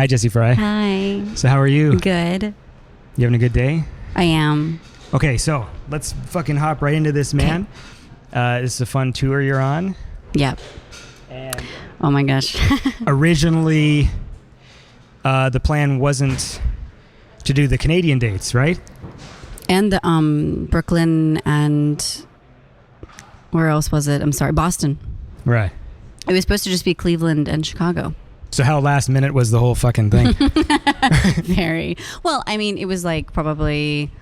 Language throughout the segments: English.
Hi, Jessie Frye. Hi. So how are you? Good. You having a good day? I am. Okay, so let's fucking hop right into this, man. This is a fun tour you're on. Yep. And oh my gosh. originally, the plan wasn't to do the Canadian dates, right? And the Brooklyn and where else was it? I'm sorry, Boston. Right. It was supposed to just be Cleveland and Chicago. So how last minute was the whole fucking thing? Very. Well, I mean, it was like probably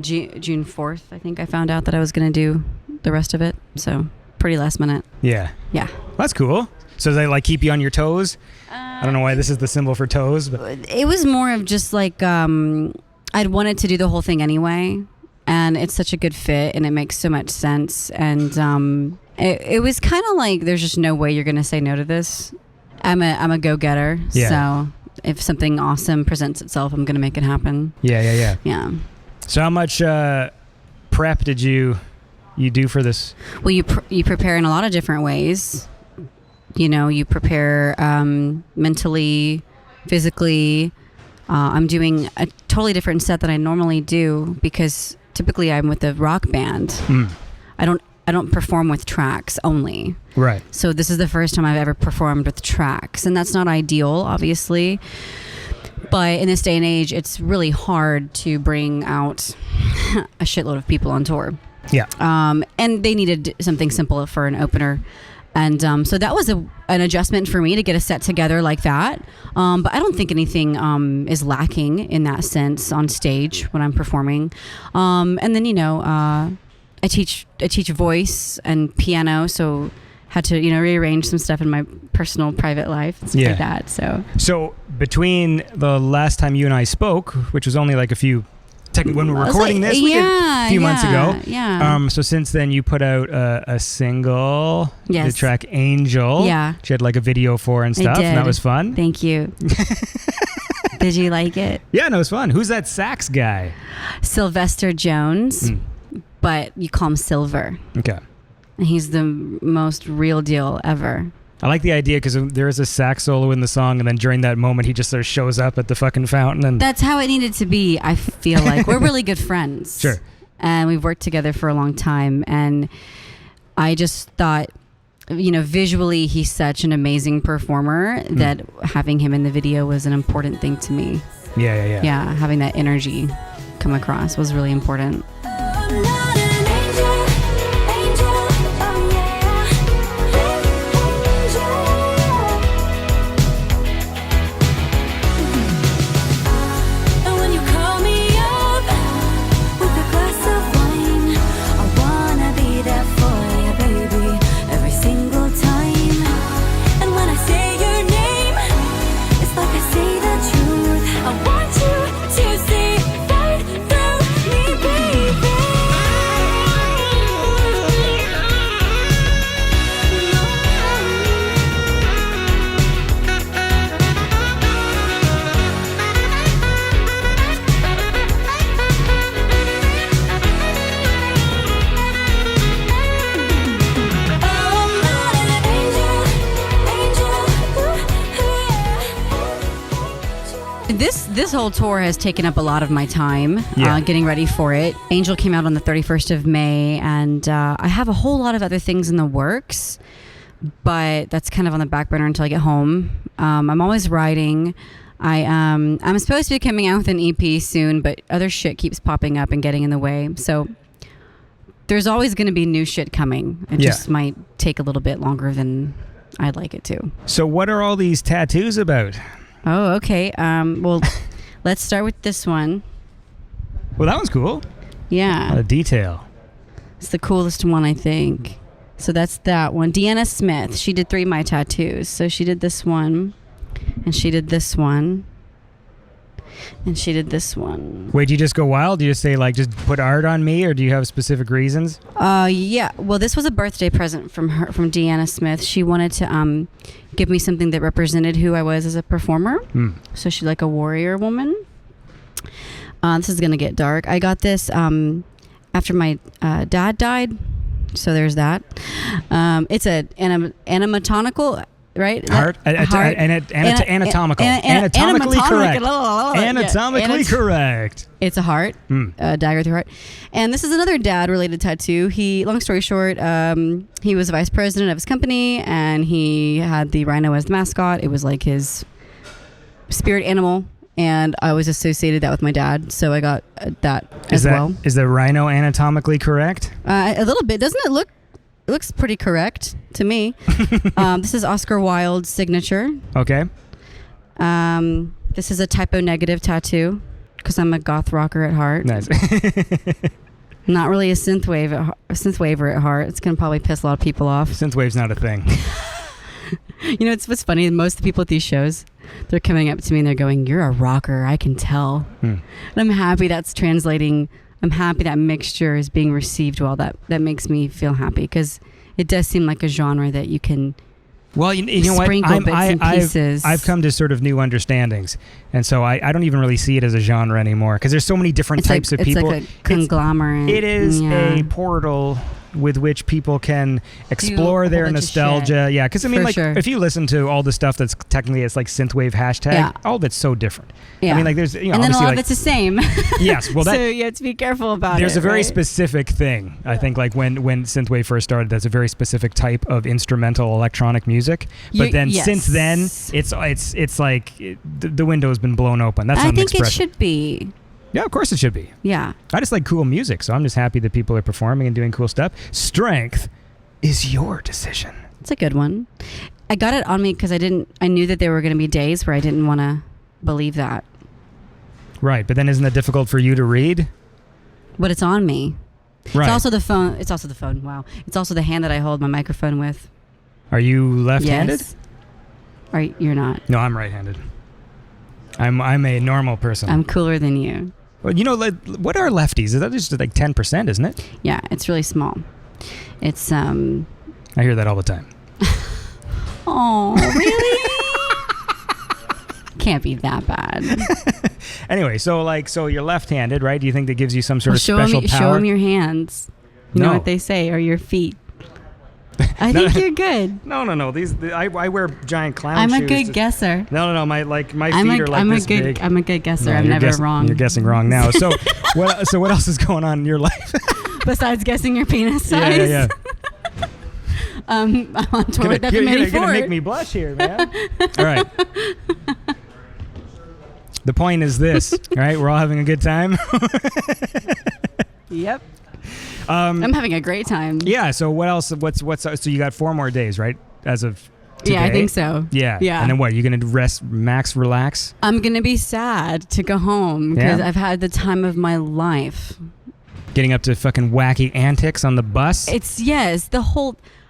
June 4th, I think I found out that I was going to do the rest of it. So pretty last minute. Yeah. Yeah. That's cool. So they like keep you on your toes? I don't know why this is the symbol for toes, but it was more of just like I'd wanted to do the whole thing anyway, and it's such a good fit and it makes so much sense, and it was kind of like there's just no way you're going to say no to this. I'm a go-getter, so if something awesome presents itself, I'm going to make it happen. Yeah. So how much prep did you do for this? Well, you prepare in a lot of different ways. You know, you prepare mentally, physically. I'm doing a totally different set than I normally do because typically I'm with a rock band. I don't perform with tracks only. Right. So this is the first time I've ever performed with tracks, and that's not ideal, obviously. But in this day and age, it's really hard to bring out a shitload of people on tour. Yeah. And they needed something simple for an opener. And so that was an adjustment for me to get a set together like that. But I don't think anything is lacking in that sense on stage when I'm performing. And then, I teach voice and piano, so had to rearrange some stuff in my personal private life and stuff like that. So between the last time you and I spoke, which was only like when we were recording this, a few months ago. Yeah. So since then, you put out a single, the track Angel. Yeah. Which you had like a video for and stuff, and that was fun. Thank you. Did you like it? Yeah, no, it was fun. Who's that sax guy? Sylvester Jones, but you call him Silver. Okay. And he's the most real deal ever. I like the idea because there is a sax solo in the song, and then during that moment, he just sort of shows up at the fucking fountain. And that's how it needed to be, I feel like. We're really good friends. Sure. And we've worked together for a long time. And I just thought, visually, he's such an amazing performer that having him in the video was an important thing to me. Yeah. Yeah, having that energy come across was really important. This whole tour has taken up a lot of my time getting ready for it. Angel came out on the 31st of May, and I have a whole lot of other things in the works, but that's kind of on the back burner until I get home. I'm always writing. I'm supposed to be coming out with an EP soon, but other shit keeps popping up and getting in the way. So there's always going to be new shit coming. It just might take a little bit longer than I'd like it to. So what are all these tattoos about? Oh, okay. Well, let's start with this one. Well, that one's cool. Yeah. A lot of detail. It's the coolest one, I think. So that's that one. Deanna Smith, she did 3 of my tattoos. So she did this one, and she did this one, and she did this one. Wait, do you just go wild? Do you just say, like, just put art on me, or do you have specific reasons? Yeah. Well, this was a birthday present from Deanna Smith. She wanted to give me something that represented who I was as a performer. So she's like a warrior woman. This is going to get dark. I got this after my dad died. So there's that. It's an anatomical right? Heart. Anatomically correct. Anatomically correct. It's a heart, dagger through heart. And this is another dad-related tattoo. Long story short, he was the vice president of his company, and he had the rhino as the mascot. It was like his spirit animal, and I always associated that with my dad, so I got that as well. Is the rhino anatomically correct? A little bit. Doesn't it look? It looks pretty correct to me. This is Oscar Wilde's signature. Okay. This is a typo negative tattoo because I'm a goth rocker at heart. Nice. Not really a synthwaver at heart. It's gonna probably piss a lot of people off. Synthwave's not a thing. You know, it's what's funny. Most of the people at these shows, they're coming up to me and they're going, "You're a rocker. I can tell." And I'm happy that's translating. I'm happy that mixture is being received well. That makes me feel happy because it does seem like a genre that you can. Well, you know what? I've come to sort of new understandings, and so I don't even really see it as a genre anymore because there's so many different types of people. It's like a conglomerate. It is a portal with which people can explore their nostalgia. Yeah, because I mean, if you listen to all the stuff that's technically it's like synthwave hashtag, all of it's so different. Yeah. I mean, like there's and then all of it's the same. Yes, well, so you have to be careful about there's a very specific thing. I think like when synthwave first started, that's a very specific type of instrumental electronic music. But then since then, it's like the window has been blown open. That's not an expression. I think it should be. Yeah, of course it should be. Yeah. I just like cool music, so I'm just happy that people are performing and doing cool stuff. Strength is your decision. It's a good one. I got it on me because I knew that there were going to be days where I didn't want to believe that. Right, but then isn't it difficult for you to read? But it's on me. Right. It's also the phone. Wow. It's also the hand that I hold my microphone with. Are you left-handed? Yes. You're not. No, I'm right-handed. I'm a normal person. I'm cooler than you. Well, you know, what are lefties? Is that just like 10%, isn't it? Yeah, it's really small. It's I hear that all the time. Oh, really? Can't be that bad. Anyway, so you're left-handed, right? Do you think that gives you some sort of special power? Show them your hands. You know what they say, or your feet. I think you're good. No. I wear giant clown shoes. I'm a good guesser. No. My feet are like this big. I'm a good guesser. I'm never wrong. You're guessing wrong now. So what else is going on in your life? Besides guessing your penis size? Yeah. I'm on tour with You're gonna make me blush here, man. All right. The point is this, all right? We're all having a good time. Yep. I'm having a great time. Yeah. So what else? So you got 4 more days, right? As of today? Yeah, I think so. Yeah. And then what? You're gonna relax? I'm gonna be sad to go home because I've had the time of my life. Getting up to fucking wacky antics on the bus.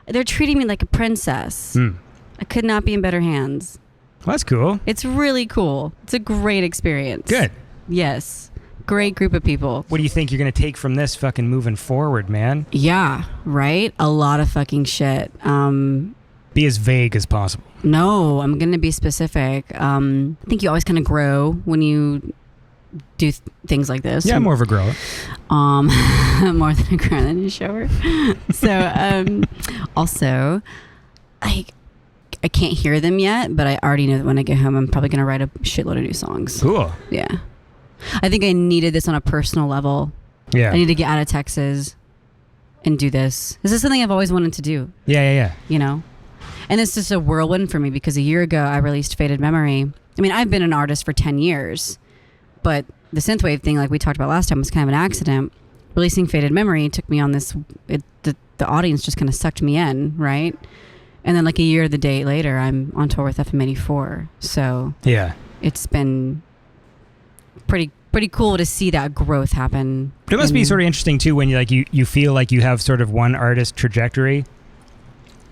They're treating me like a princess. I could not be in better hands. Well, that's cool. It's really cool. It's a great experience. Good. Yes. Great group of people. What do you think you're going to take from this fucking moving forward, man? Yeah, right? A lot of fucking shit. Be as vague as possible. No, I'm going to be specific. I think you always kind of grow when you do things like this. Yeah, more of a grower. More than a grower than a shower. So, also, I can't hear them yet, but I already know that when I get home, I'm probably going to write a shitload of new songs. Cool. Yeah. I think I needed this on a personal level. Yeah. I need to get out of Texas and do this. This is something I've always wanted to do. Yeah. You know? And it's just a whirlwind for me because a year ago I released Faded Memory. I mean, I've been an artist for 10 years, but the synthwave thing, like we talked about last time, was kind of an accident. Releasing Faded Memory took me on this, the audience just kind of sucked me in, right? And then like a year the day later, I'm on tour with FM84. So yeah, it's been pretty cool to see that growth happen. But it must be sort of interesting too when you feel like you have sort of one artist trajectory,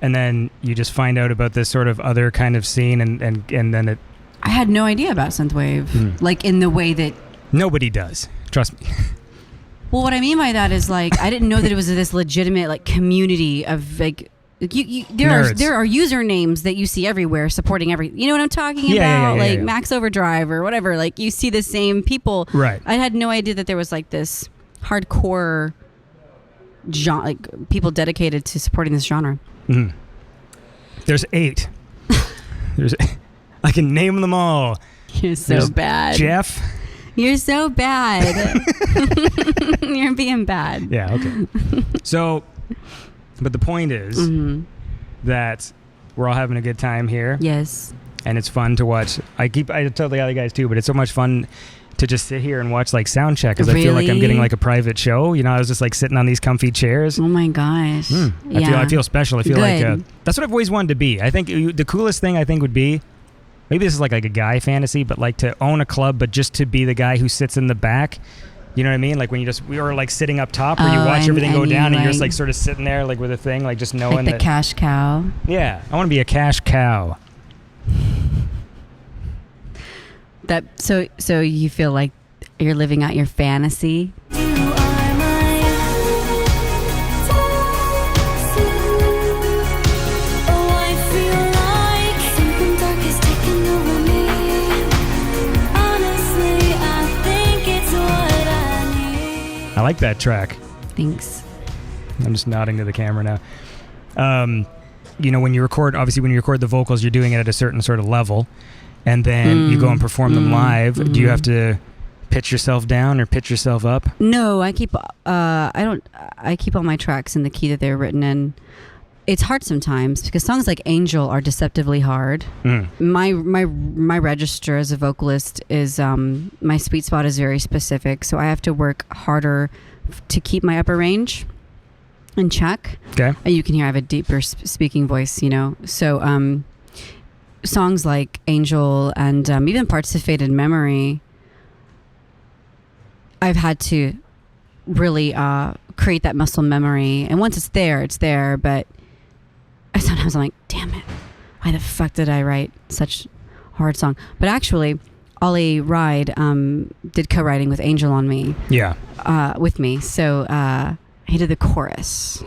and then you just find out about this sort of other kind of scene, and then it. I had no idea about synthwave, like in the way that nobody does. Trust me. Well, what I mean by that is like I didn't know that it was this legitimate like community of like. There are usernames that you see everywhere supporting you know what I'm talking about? Like Max Overdrive or whatever. Like you see the same people. Right. I had no idea that there was like this hardcore genre, like people dedicated to supporting this genre. Mm-hmm. There's 8. I can name them all. You're so bad. Jeff. You're so bad. You're being bad. Yeah, okay. So, but the point is that we're all having a good time here. Yes. And it's fun to watch. I tell the other guys too, but it's so much fun to just sit here and watch like sound check because I feel like I'm getting like a private show. You know, I was just like sitting on these comfy chairs. Oh my gosh. I feel special. I feel like that's what I've always wanted to be. I think the coolest thing I think would be, maybe this is like a guy fantasy, but like to own a club, but just to be the guy who sits in the back. You know what I mean? Like when we were like sitting up top where you watch everything go down and you're just like sort of sitting there like with a thing, like just knowing like the cash cow. Yeah. I want to be a cash cow. So you feel like you're living out your fantasy? I like that track. Thanks. I'm just nodding to the camera now. You know, when you record the vocals, you're doing it at a certain sort of level. And then you go and perform them live. Do you have to pitch yourself down or pitch yourself up? No, I keep I keep all my tracks in the key that they're written in. It's hard sometimes because songs like Angel are deceptively hard. My register as a vocalist is my sweet spot is very specific, so I have to work harder to keep my upper range in check. Okay. And you can hear I have a deeper speaking voice, you know. So songs like Angel and even parts of Faded Memory, I've had to really create that muscle memory. And once it's there, but sometimes I'm like, damn it, why the fuck did I write such a hard song? But actually, Ollie Ride did co-writing with Angel on me. Yeah. With me. So he did the chorus.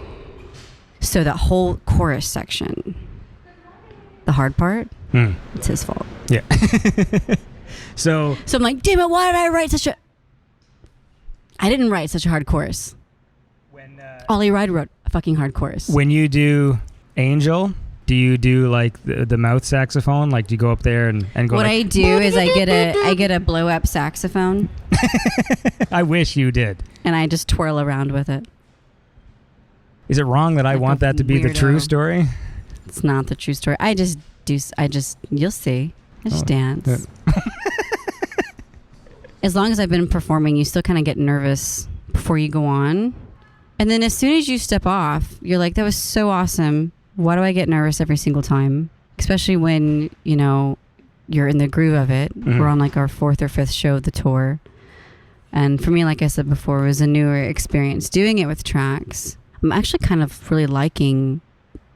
So that whole chorus section, the hard part, it's his fault. Yeah. So I'm like, damn it, why did I write such a... I didn't write such a hard chorus. Ollie Ride wrote a fucking hard chorus. When you do Angel, do you do like the mouth saxophone? Like do you go up there and go What like, I do is I get a blow up saxophone. I wish you did. And I just twirl around with it. Is it wrong that I want that to be the true story? It's not the true story. You'll see. I just dance. As long as I've been performing, you still kind of get nervous before you go on. And then as soon as you step off, you're like, that was so awesome. Why do I get nervous every single time? Especially when, you know, you're in the groove of it. We're on like our 4th or 5th show of the tour. And for me, like I said before, it was a newer experience doing it with tracks. I'm actually kind of really liking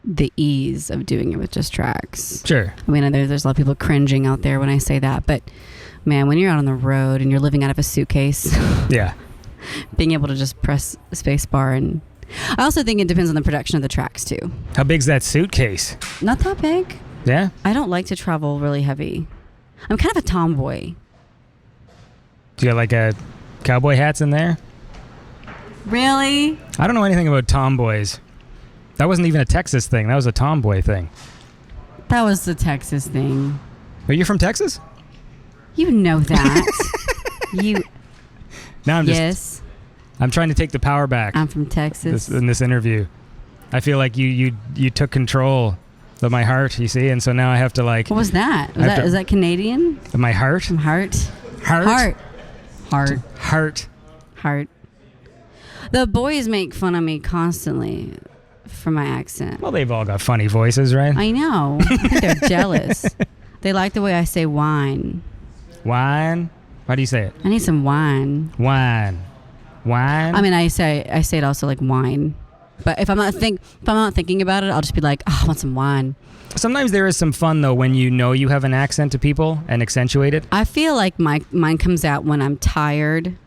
the ease of doing it with just tracks. Sure. I mean, there's a lot of people cringing out there when I say that, but man, when you're out on the road and you're living out of a suitcase, yeah, being able to just press space bar. And I also think it depends on the production of the tracks too. How big's that suitcase? Not that big. Yeah. I don't like to travel really heavy. I'm kind of a tomboy. Do you got like a cowboy hats in there? Really? I don't know anything about tomboys. That wasn't even a Texas thing. That was a tomboy thing. That was the Texas thing. Are you from Texas? You know that. Now I'm yes. I'm trying to take the power back. I'm from Texas. In this interview, I feel like you took control of my heart. You see, and so now I have to like. What was that? Is that Canadian? My heart. From heart. The boys make fun of me constantly for my accent. Well, they've all got funny voices, right? I know. I think they're jealous. They like the way I say wine. Wine? How do you say it? I need some wine. Wine. I mean, I say it also like wine. But if I'm not thinking about it, I'll just be like, oh, I want some wine. Sometimes there is some fun though when you know you have an accent to people and accentuate it. I feel like mine comes out when I'm tired,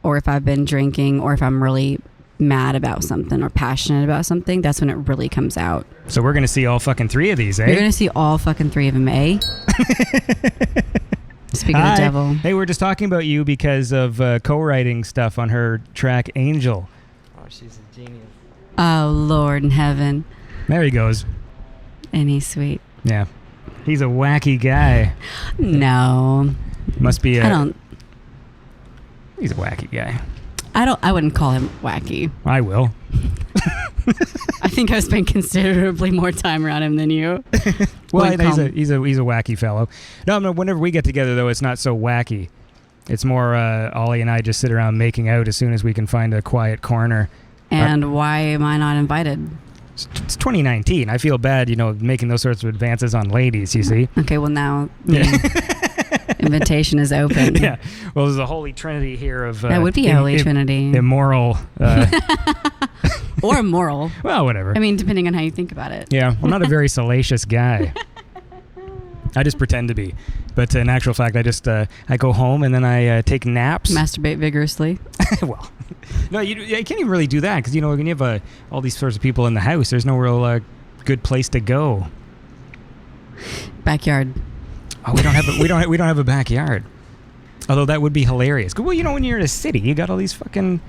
or if I've been drinking, or if I'm really mad about something or passionate about something. That's when it really comes out. So we're gonna see all fucking 3 of these, eh? You're gonna see all fucking 3 of them, eh? Speaking of the devil. Hey, we're just talking about you because of co-writing stuff on her track Angel. Oh, she's a genius. Oh, Lord in heaven. There he goes. And he's sweet. Yeah. He's a wacky guy. No. Must be I don't. He's a wacky guy. I wouldn't call him wacky. I will. I think I spent considerably more time around him than you. Well, he's a wacky fellow. No, whenever we get together though, it's not so wacky. It's more Ollie and I just sit around making out as soon as we can find a quiet corner. And why am I not invited? It's 2019. I feel bad, making those sorts of advances on ladies, you see. Okay, well now the invitation is open. Yeah. Well, there's a holy trinity here of... that would be a holy trinity. Immoral... or immoral. Well, whatever. I mean, depending on how you think about it. Yeah, I'm not a very salacious guy. I just pretend to be. But in actual fact, I go home and then I take naps. Masturbate vigorously. Well, no, you can't even really do that because, when you have all these sorts of people in the house, there's no real good place to go. Backyard. Oh, we don't have a backyard. Although that would be hilarious. Well, when you're in a city, you got all these fucking...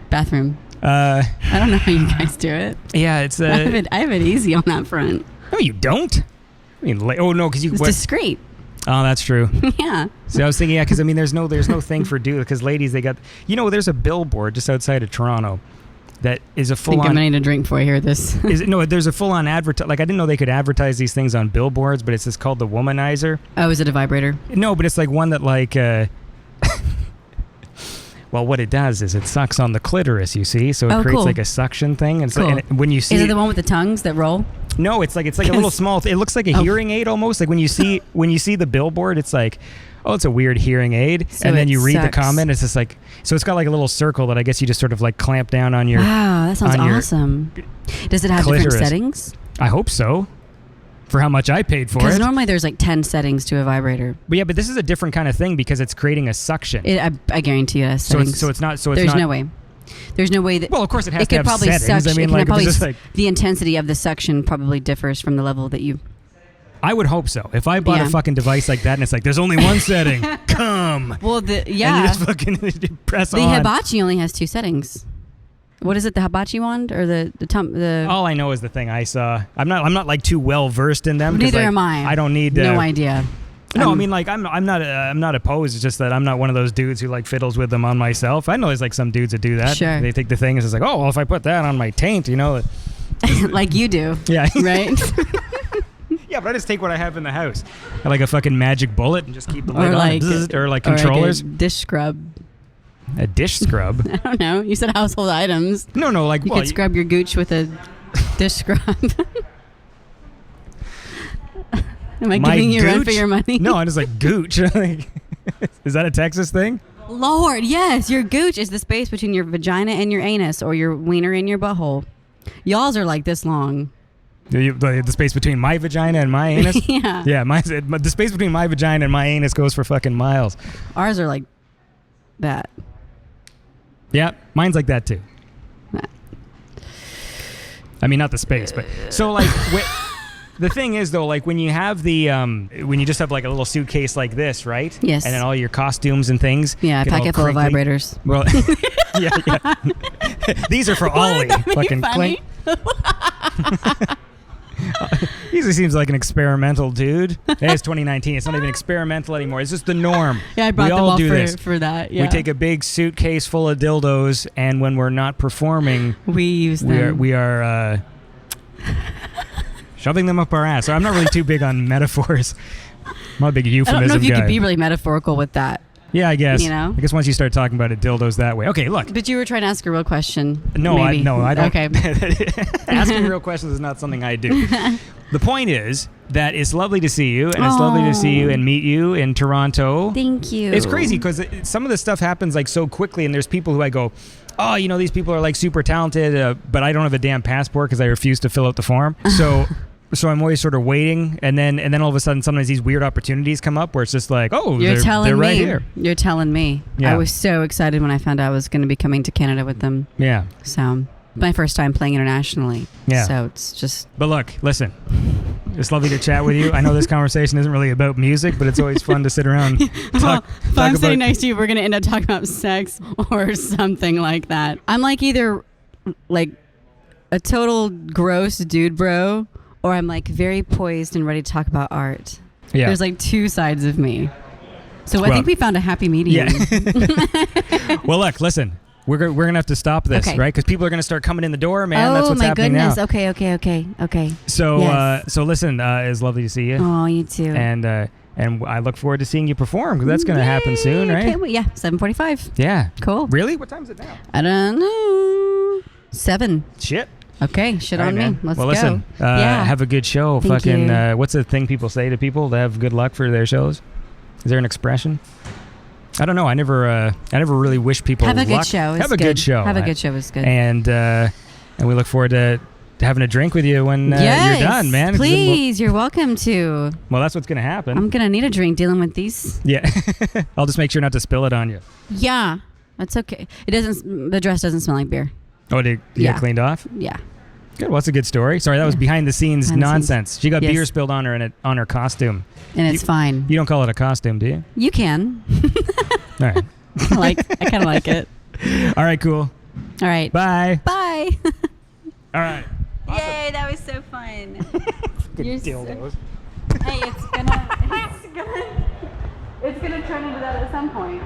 Bathroom. I don't know how you guys do it. Yeah, it's... I have it easy on that front. No, you don't. I mean, no, because it's discreet. Oh, that's true. Yeah. So I was thinking, because there's no thing for because ladies, they got, there's a billboard just outside of Toronto that is a full-on... I think I'm going to need a drink before I hear this. There's a full-on I didn't know they could advertise these things on billboards, but it's just called the Womanizer. Oh, is it a vibrator? No, but it's like one that well, what it does is it sucks on the clitoris, you see, so it creates like a suction thing. And, cool. When you see... Is it the one with the tongues that roll? No, it's like a little small... It looks like a hearing aid almost. Like when you see the billboard, it's like, oh, it's a weird hearing aid. So and then you read the comment, it's just like... So it's got like a little circle that I guess you just sort of like clamp down on your... Wow, that sounds awesome. Does it have clitoris. Different settings? I hope so. For how much I paid for it. Because normally there's like 10 settings to a vibrator. But yeah, but this is a different kind of thing because it's creating a suction. I guarantee you it has settings. So it's not... There's no way. There's no way that... Well, of course it has to have probably settings. The intensity of the suction probably differs from the level that you... I would hope so. If I bought a fucking device like that and it's like, there's only one setting. Come. Well, And you just fucking press on. The hibachi only has 2 settings. What is it, the hibachi wand or the? All I know is the thing I saw. I'm not like too well versed in them. Neither am I. I don't need. No idea. No, I'm not opposed. It's just that I'm not one of those dudes who like fiddles with them on myself. I know there's like some dudes that do that. Sure. They take the thing and it's like, oh, well, if I put that on my taint, like you do. Yeah. Right. Yeah, but I just take what I have in the house. I like a fucking magic bullet and just keep the lid on. Or like controllers. Or like a dish scrub. A dish scrub? I don't know. You said household items. No, like... You could scrub your gooch with a dish scrub. Am I giving you rent for your money? No, I'm just like, gooch. Is that a Texas thing? Lord, yes. Your gooch is the space between your vagina and your anus or your wiener and your butthole. Y'all's are like this long. The space between my vagina and my anus? Yeah. Yeah, the space between my vagina and my anus goes for fucking miles. Ours are like that. Yeah, mine's like that too. I mean, not the space, but... So, like... The thing is, though, like when you have when you just have like a little suitcase like this, right? Yes. And then all your costumes and things. Yeah, pack it full of vibrators. Well, yeah. These are for Ollie. Fucking clink. He seems like an experimental dude. Hey, it's 2019. It's not even experimental anymore. It's just the norm. Yeah, I brought them all for that. Yeah. We take a big suitcase full of dildos, and when we're not performing, we use them. We are shoving them up our ass. So I'm not really too big on metaphors. I'm not a big euphemism guy. I don't know if you could be really metaphorical with that. Yeah, I guess. I guess once you start talking about it, dildos that way. Okay, look. But you were trying to ask a real question. No, I don't. Okay. Asking real questions is not something I do. The point is that it's lovely to see you, and it's lovely to see you and meet you in Toronto. Thank you. It's crazy because some of the stuff happens like so quickly, and there's people who I go, oh, these people are like super talented, but I don't have a damn passport because I refuse to fill out the form. So I'm always sort of waiting, and then all of a sudden, sometimes these weird opportunities come up where it's just like, oh, they're right here. You're telling me. Yeah. I was so excited when I found out I was going to be coming to Canada with them. Yeah. So my first time playing internationally. Yeah. So it's just... But look, listen. It's lovely to chat with you. I know this conversation isn't really about music, but it's always fun to sit around talk if I'm sitting next to you, we're going to end up talking about sex or something like that. I'm like either like a total gross dude bro or I'm like very poised and ready to talk about art. Yeah. There's like two sides of me. So I think we found a happy medium. Yeah. Well, look, listen. We're going to have to stop this, right? Because people are going to start coming in the door, man. That's what's happening now. Oh, my goodness. Okay. So, yes. So listen, it's lovely to see you. Oh, you too. And I look forward to seeing you perform, because that's going to happen soon, right? Can't wait. Yeah, 7:45. Yeah. Cool. Really? What time is it now? I don't know. 7. Shit. Okay, shit on me. Let's go. Listen, have a good show. Thank you. What's the thing people say to people to have good luck for their shows? Is there an expression? I don't know. I never really wish people have a luck. good show. Have a good show. Have a good show is good. And we look forward to having a drink with you when you're done, man. Please, you're welcome to. Well, that's what's gonna happen. I'm gonna need a drink dealing with these. Yeah, I'll just make sure not to spill it on you. Yeah, that's okay. It doesn't. The dress doesn't smell like beer. Oh, did you get cleaned off? Yeah. Good. Well, that's a good story. Sorry, that was behind the scenes nonsense. She got beer spilled on her on her costume. And it's fine. You don't call it a costume, do you? You can. All right. I kind of like it. All right, cool. All right. Bye. Bye. All right. Awesome. Yay, that was so fun. Good dildos. Hey, it's gonna turn into that at some point.